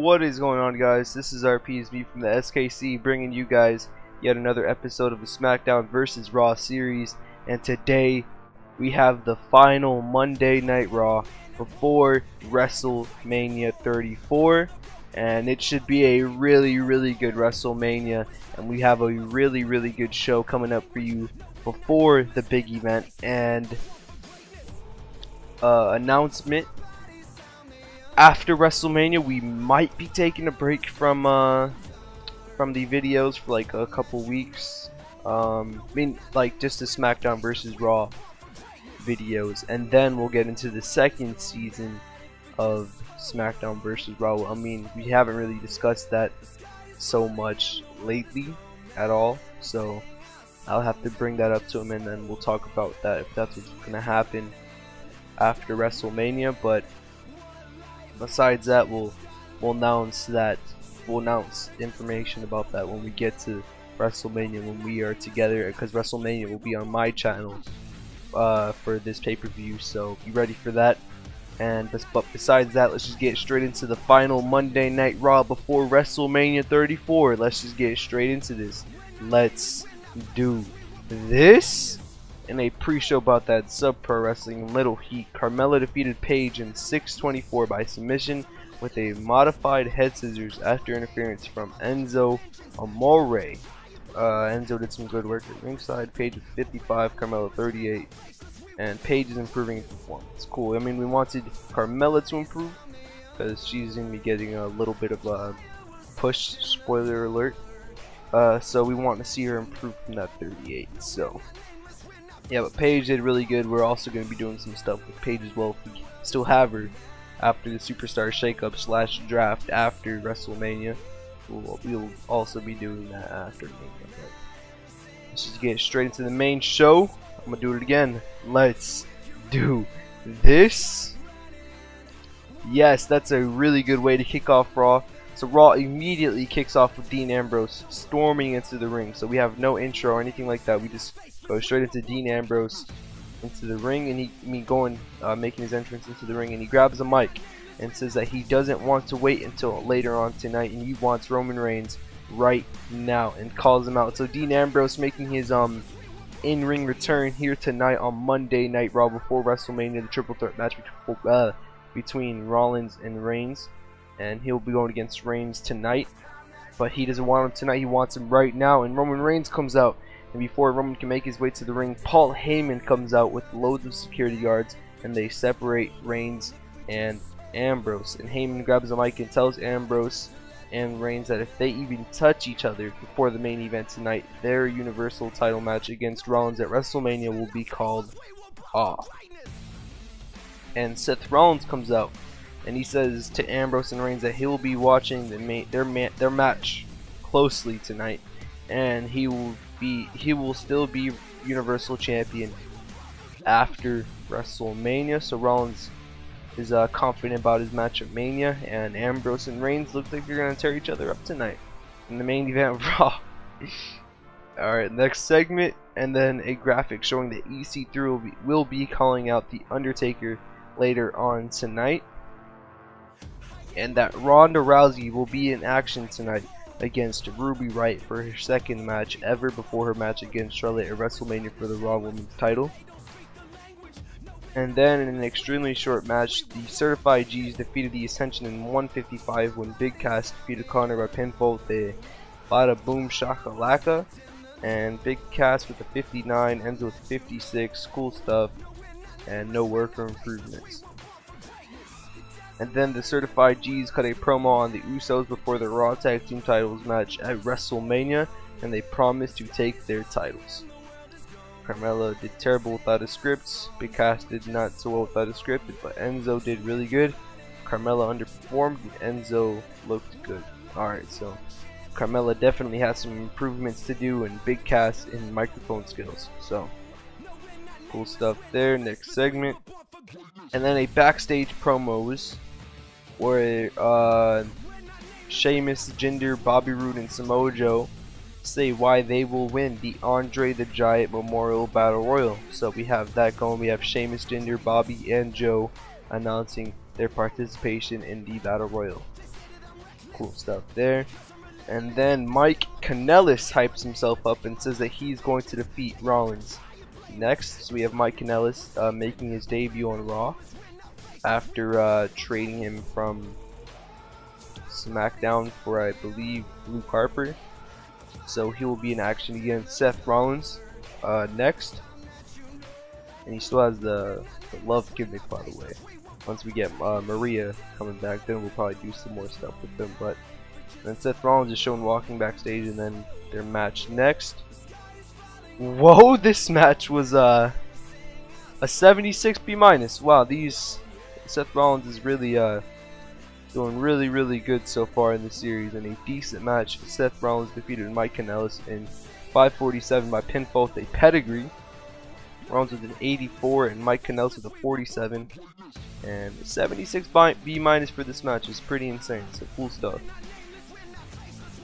What is going on, guys? This is RPSB from the SKC, bringing you guys yet another episode of the SmackDown vs. Raw series. And today we have the final Monday Night Raw before WrestleMania 34, and it should be a really good WrestleMania, and we have a really good show coming up for you before the big event. And announcement: after WrestleMania, we might be taking a break from the videos for like a couple weeks. I mean, like just the SmackDown vs. Raw videos, and then we'll get into the second season of SmackDown vs. Raw. I mean, we haven't really discussed that so much lately at all, so I'll have to bring that up to him, and then we'll talk about that if that's what's gonna happen after WrestleMania. But besides that, we'll announce information about that when we get to WrestleMania, when we are together, because WrestleMania will be on my channel for this pay-per-view, so be ready for that. But besides that, let's just get straight into the final Monday Night Raw before WrestleMania 34. Let's just get straight into this. Let's do this. In a pre-show about that Sub Pro Wrestling Little Heat, Carmella defeated Paige in 6:24 by submission with a modified head scissors after interference from Enzo Amore. Enzo did some good work at ringside. Paige with 55, Carmella 38, and Paige is improving in performance. Cool. I mean, we wanted Carmella to improve because she's gonna be getting a little bit of a push. Spoiler alert. So we want to see her improve from that 38. So yeah, but Paige did really good. We're also going to be doing some stuff with Paige as well, if we still have her after the Superstar Shakeup / draft after WrestleMania. We'll also be doing that after Mania. Let's just get straight into the main show. I'm going to do it again. Let's do this. Yes, that's a really good way to kick off Raw. So Raw immediately kicks off with Dean Ambrose storming into the ring. So we have no intro or anything like that. We just go straight into Dean Ambrose into the ring, and making his entrance into the ring, and he grabs a mic and says that he doesn't want to wait until later on tonight, and he wants Roman Reigns right now, and calls him out. So Dean Ambrose making his in-ring return here tonight on Monday Night Raw before WrestleMania, the triple threat match between Rollins and Reigns, and he'll be going against Reigns tonight. But he doesn't want him tonight, he wants him right now, and Roman Reigns comes out. And before Roman can make his way to the ring, Paul Heyman comes out with loads of security guards, and they separate Reigns and Ambrose. And Heyman grabs a mic and tells Ambrose and Reigns that if they even touch each other before the main event tonight, their Universal title match against Rollins at WrestleMania will be called off. And Seth Rollins comes out, and he says to Ambrose and Reigns that he will be watching their match closely tonight, and he will still be Universal Champion after WrestleMania. So Rollins is confident about his match at Mania, and Ambrose and Reigns look like they're gonna tear each other up tonight in the main event of Raw. Alright, next segment, and then a graphic showing that EC3 will be calling out The Undertaker later on tonight, and that Ronda Rousey will be in action tonight against Ruby Riott for her second match ever before her match against Charlotte at WrestleMania for the Raw Women's title. And then in an extremely short match, the Certified G's defeated the Ascension in 1:55 when Big Cass defeated Connor by pinfall with a Bada Boom Shakalaka, and Big Cass with a 59, ends with 56. Cool stuff, and no word for improvements. And then the Certified G's cut a promo on the Usos before the Raw Tag Team titles match at WrestleMania, and they promised to take their titles. Carmella did terrible without a script. Big Cass did not so well without a script, but Enzo did really good. Carmella underperformed, and Enzo looked good. Alright, so Carmella definitely has some improvements to do, and Big Cass in microphone skills. So cool stuff there. Next segment, and then a backstage promos where Sheamus, Jinder, Bobby Roode, and Samoa Joe say why they will win the Andre the Giant Memorial Battle Royal. So we have that going. We have Sheamus, Jinder, Bobby, and Joe announcing their participation in the Battle Royal. Cool stuff there. And then Mike Kanellis hypes himself up and says that he's going to defeat Rollins. Next, we have Mike Kanellis making his debut on Raw after trading him from SmackDown for, I believe, Luke Harper. So he will be in action against Seth Rollins next. And he still has the love gimmick, by the way. Once we get Maria coming back, then we'll probably do some more stuff with them. But then Seth Rollins is shown walking backstage, and then their match next. Whoa, this match was a 76 B-. Wow, Seth Rollins is really doing really good so far in the series, and a decent match. Seth Rollins defeated Mike Kanellis in 5:47 by pinfall with a pedigree. Rollins with an 84 and Mike Kanellis with a 47, and 76 B- for this match is pretty insane. So cool stuff.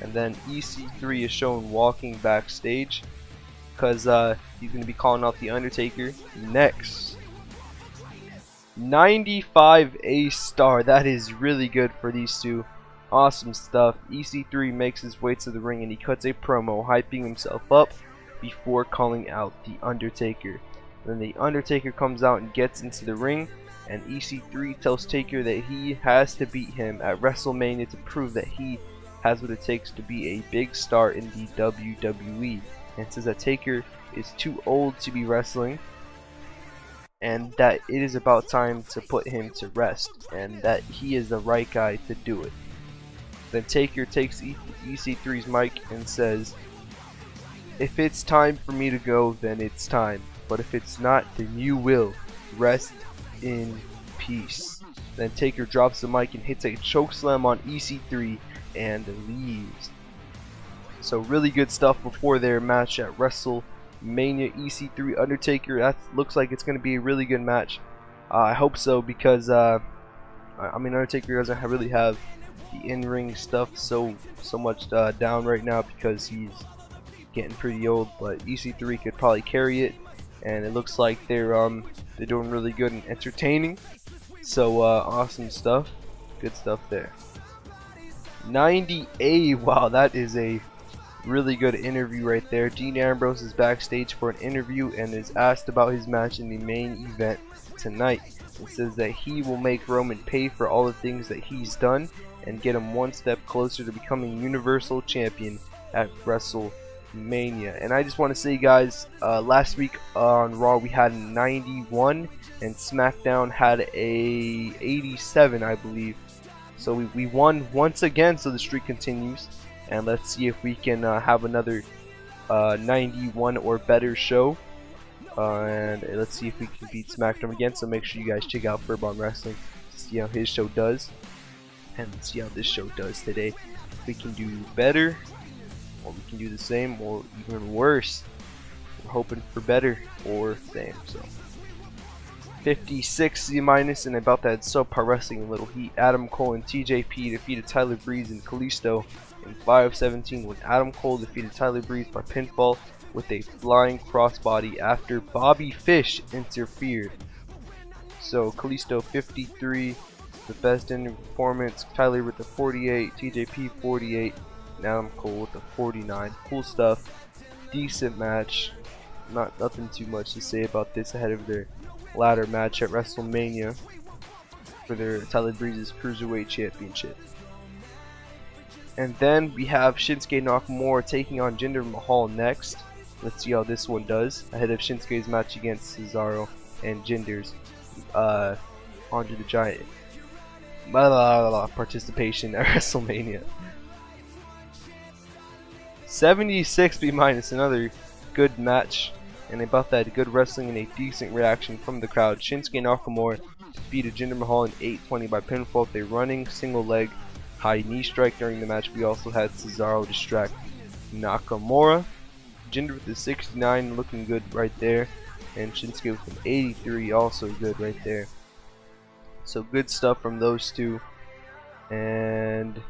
And then EC3 is shown walking backstage because he's going to be calling out the Undertaker next. 95 A-star. That is really good for these two. Awesome stuff. EC3 makes his way to the ring and he cuts a promo hyping himself up before calling out the Undertaker. Then the Undertaker comes out and gets into the ring, and EC3 tells Taker that he has to beat him at WrestleMania to prove that he has what it takes to be a big star in the WWE, and says that Taker is too old to be wrestling and that it is about time to put him to rest and that he is the right guy to do it. Then Taker takes EC3's mic and says, "If it's time for me to go, then it's time. But if it's not, then you will. Rest in peace." Then Taker drops the mic and hits a chokeslam on EC3 and leaves. So really good stuff before their match at WrestleMania. EC3 Undertaker. That looks like it's going to be a really good match. I hope so, because I mean, Undertaker doesn't really have the in-ring stuff so much down right now because he's getting pretty old. But EC3 could probably carry it, and it looks like they're doing really good and entertaining. So awesome stuff. Good stuff there. 90A. Wow, that is a really good interview right there. Dean Ambrose is backstage for an interview and is asked about his match in the main event tonight. It says that he will make Roman pay for all the things that he's done and get him one step closer to becoming Universal Champion at WrestleMania. And I just want to say, guys, last week on Raw we had 91 and SmackDown had a 87, I believe. So we won once again, so the streak continues. And let's see if we can have another 91 or better show. And let's see if we can beat SmackDown again. So make sure you guys check out Furbomb Wrestling to see how his show does. And let's see how this show does today. If we can do better, or we can do the same, or even worse. We're hoping for better or same. So 56 C-, and about that subpar wrestling a little heat. Adam Cole and TJP defeated Tyler Breeze and Kalisto in 5:17 when Adam Cole defeated Tyler Breeze by pinfall with a flying crossbody after Bobby Fish interfered. So Kalisto 53, the best in performance. Tyler with the 48, TJP 48, and Adam Cole with the 49. Cool stuff. Decent match. Nothing too much to say about this ahead of their ladder match at WrestleMania for their Tyler Breeze's Cruiserweight Championship. And then we have Shinsuke Nakamura taking on Jinder Mahal next. Let's see how this one does ahead of Shinsuke's match against Cesaro and Jinder's Andre the Giant participation at WrestleMania. 76 B-, another good match. And about that good wrestling and a decent reaction from the crowd. Shinsuke Nakamura defeated Jinder Mahal in 8:20 by pinfall with a running single leg high knee strike. During the match we also had Cesaro distract Nakamura. Jinder with the 69 looking good right there, and Shinsuke with an 83 also good right there. So good stuff from those two. And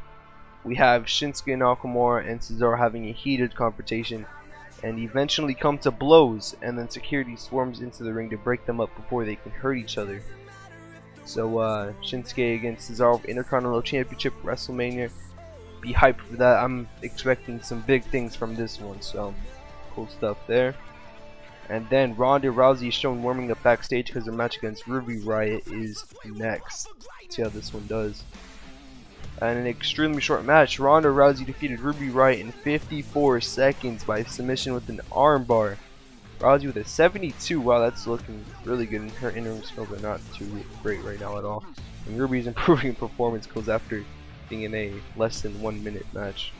we have Shinsuke Nakamura and Cesaro having a heated confrontation and eventually come to blows, and then security swarms into the ring to break them up before they can hurt each other. So Shinsuke against Cesaro for Intercontinental Championship WrestleMania. be hyped for that. I'm expecting some big things from this one, so cool stuff there. And then Ronda Rousey is shown warming up backstage because her match against Ruby Riott is next. Let's see how this one does. And an extremely short match, Ronda Rousey defeated Ruby Riott in 54 seconds by submission with an armbar. Rousey with a 72. Wow, that's looking really good. And her in-ring skills are not too great right now at all. And Ruby's improving performance goes after being in a less than 1 minute match.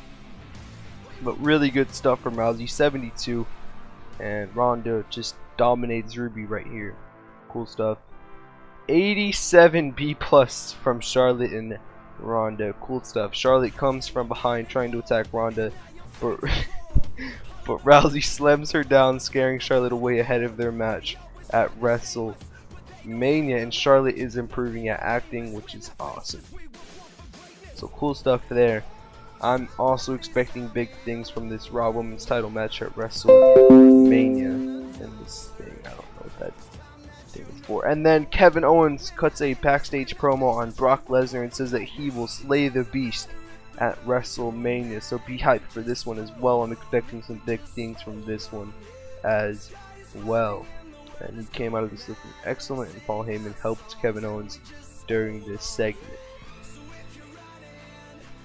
But really good stuff from Rousey, 72. And Ronda just dominates Ruby right here. Cool stuff. 87 B+ from Charlotte and Ronda. Cool stuff. Charlotte comes from behind trying to attack Ronda, but Rousey slams her down, scaring Charlotte away ahead of their match at WrestleMania. And Charlotte is improving at acting, which is awesome. So cool stuff there. I'm also expecting big things from this Raw Women's title match at WrestleMania. And this thing, I don't know what that thing is for. And then Kevin Owens cuts a backstage promo on Brock Lesnar and says that he will slay the beast at WrestleMania. So be hyped for this one as well. I'm expecting some big things from this one as well. And he came out of this looking excellent, and Paul Heyman helped Kevin Owens during this segment.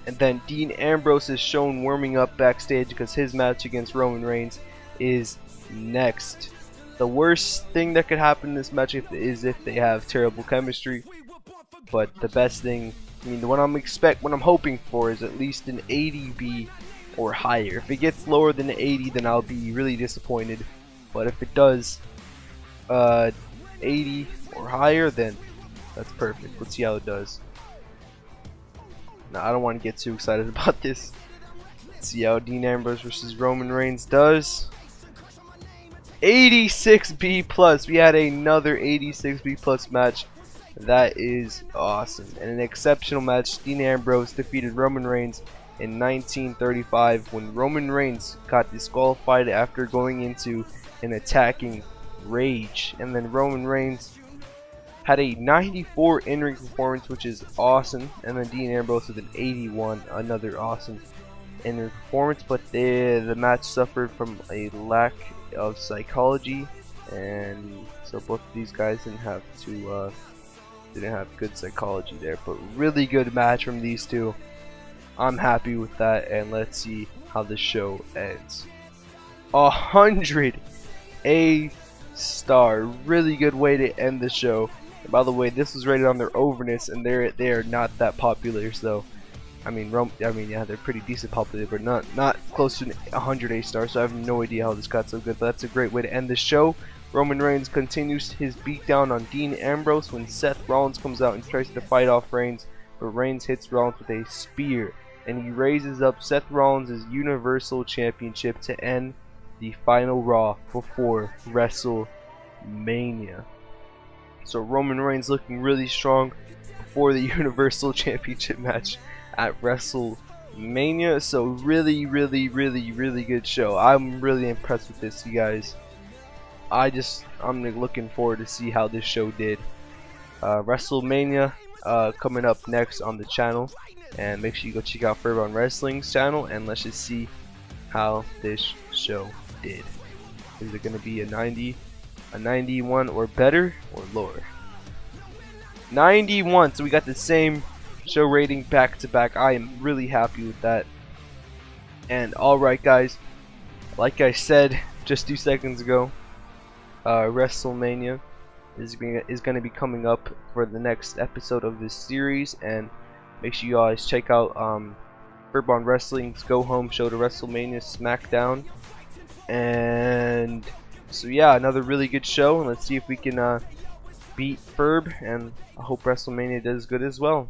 And then Dean Ambrose is shown warming up backstage because his match against Roman Reigns is next. The worst thing that could happen in this match is if they have terrible chemistry. But the best thing, I mean, what I'm hoping for is at least an 80B or higher. If it gets lower than an 80, then I'll be really disappointed. But if it does 80 or higher, then that's perfect. Let's see how it does. Now, I don't want to get too excited about this. Let's see how Dean Ambrose versus Roman Reigns does. 86B+. We had another 86B+ match. That is awesome. And an exceptional match. Dean Ambrose defeated Roman Reigns in 1935 when Roman Reigns got disqualified after going into an attacking rage. And then Roman Reigns had a 94 in-ring performance, which is awesome. And then Dean Ambrose with an 81, another awesome in-ring performance. But the match suffered from a lack of psychology, and so both of these guys didn't have good psychology there. But really good match from these two. I'm happy with that, and let's see how the show ends. 100 A-star. Really good way to end the show. And by the way, this was rated on their overness, and they are not that popular. So, I mean, yeah, they're pretty decent popular, but not close to 100 A-star. So I have no idea how this got so good. But that's a great way to end the show. Roman Reigns continues his beatdown on Dean Ambrose when Seth Rollins comes out and tries to fight off Reigns, but Reigns hits Rollins with a spear, and he raises up Seth Rollins' Universal Championship to end the final Raw before WrestleMania. So Roman Reigns looking really strong before the Universal Championship match at WrestleMania. So really good show. I'm really impressed with this, you guys. I'm looking forward to see how this show did. WrestleMania coming up next on the channel, and make sure you go check out Furban Wrestling's channel, and let's just see how this show did. Is it going to be a 90, a 91 or better, or lower? 91. So we got the same show rating back to back. I am really happy with that. And alright guys, like I said just 2 seconds ago, WrestleMania is going to be coming up for the next episode of this series, and make sure you guys check out Furban Wrestling's Go Home show to WrestleMania SmackDown. And so yeah, another really good show, and let's see if we can beat Ferb, and I hope WrestleMania does good as well.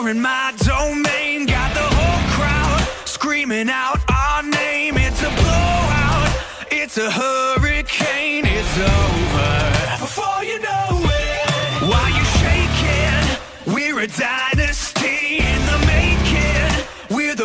In my domain, got the whole crowd screaming out our name. It's a blowout, it's a hurricane, it's over before you know it. While you shaking, we're a dynasty in the making. We're the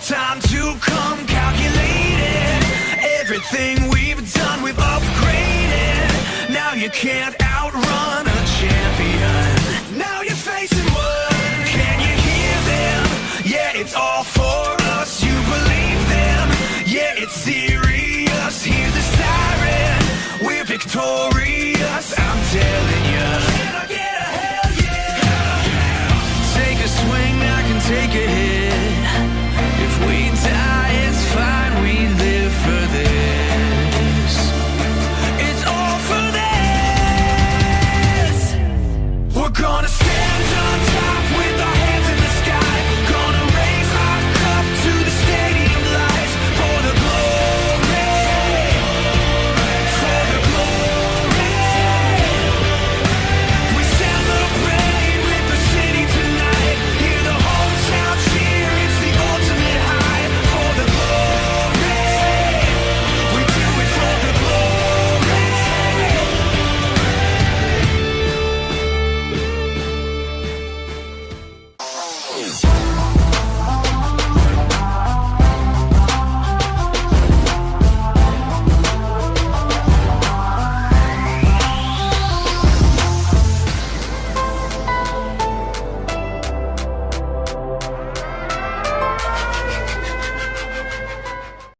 time to come calculated. Everything we've done, we've upgraded. Now you can't outrun a champion. Now you're facing one. Can you hear them? Yeah, it's all for us. You believe them? Yeah, it's serious.